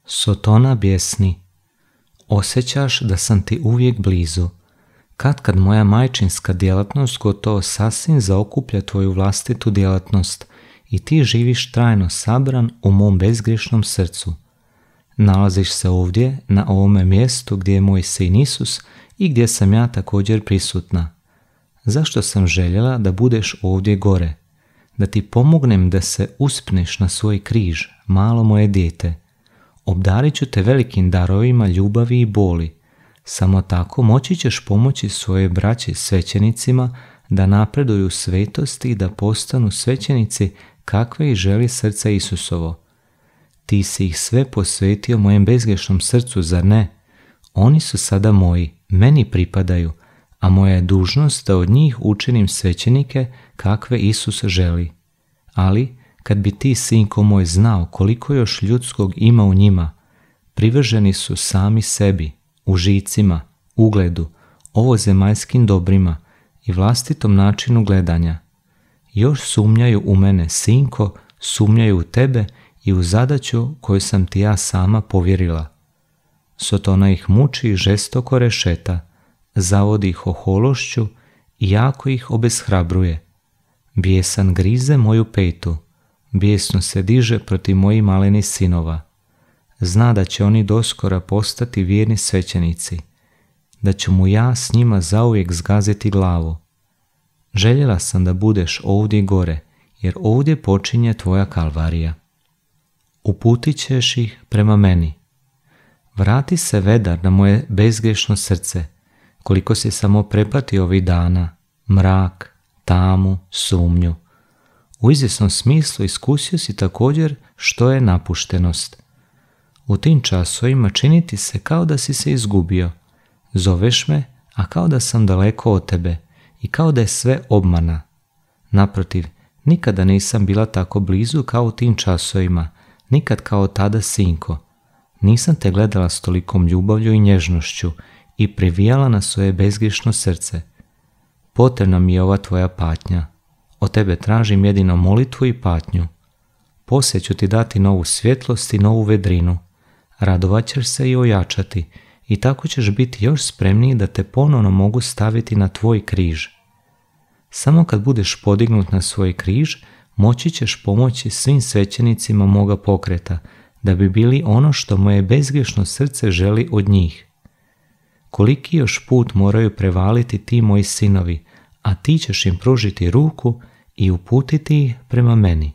Sotona bijesni. Osjećaš da sam ti uvijek blizu. Kad moja majčinska djelatnost gotovo sasvim zaokuplja tvoju vlastitu djelatnost i ti živiš trajno sabran u mom bezgriješnom srcu. Nalaziš se ovdje, na ovome mjestu gdje je moj sin Isus i gdje sam ja također prisutna. Zašto sam željela da budeš ovdje gore? Da ti pomognem da se uspneš na svoj križ, malo moje dijete. Obdarit ću te velikim darovima ljubavi i boli. Samo tako moći ćeš pomoći svoje braći svećenicima da napreduju u svetosti i da postanu svećenici kakve ih želi srce Isusovo. Ti si ih sve posvetio mojem bezgrešnom srcu, zar ne? Oni su sada moji, meni pripadaju, a moja je dužnost da od njih učinim svećenike kakve Isus želi. Ali, kad bi ti, sinko moj, znao koliko još ljudskog ima u njima, privrženi su sami sebi, užicima, ugledu, ovozemaljskim dobrima i vlastitom načinu gledanja. Još sumnjaju u mene, sinko, sumnjaju u tebe i u zadaću koju sam ti ja sama povjerila. Sotona ih muči i žestoko rešeta, zavodi ih ohološću i jako ih obeshrabruje. Bijesan grize moju petu, bijesno se diže protiv mojih malenih sinova. Zna da će oni doskora postati vjerni svećenici, da ću mu ja s njima zauvijek zgaziti glavu. Željela sam da budeš ovdje gore, jer ovdje počinje tvoja kalvarija. Uputit ćeš ih prema meni. Vrati se, vedar, na moje bezgrešno srce, koliko si samo prepatio ovih dana, mrak, tamu, sumnju. U izvjesnom smislu iskusio si također što je napuštenost. U tim časovima čini ti se kao da si se izgubio. Zoveš me, a kao da sam daleko od tebe i kao da je sve obmana. Naprotiv, nikada nisam bila tako blizu kao u tim časovima, nikad kao tada, sinko. Nisam te gledala s tolikom ljubavlju i nježnošću i privijala na svoje bezgrešno srce. Potrebna mi je ova tvoja patnja. Od tebe tražim jedino molitvu i patnju. Poslije ću ti dati novu svjetlost i novu vedrinu. Radovat ćeš se i ojačati i tako ćeš biti još spremniji da te ponovno mogu staviti na tvoj križ. Samo kad budeš podignut na svoj križ, moći ćeš pomoći svim svećenicima moga pokreta, da bi bili ono što moje bezgrešno srce želi od njih. Koliki još put moraju prevaliti ti moji sinovi, a ti ćeš im pružiti ruku i uputiti ih prema meni.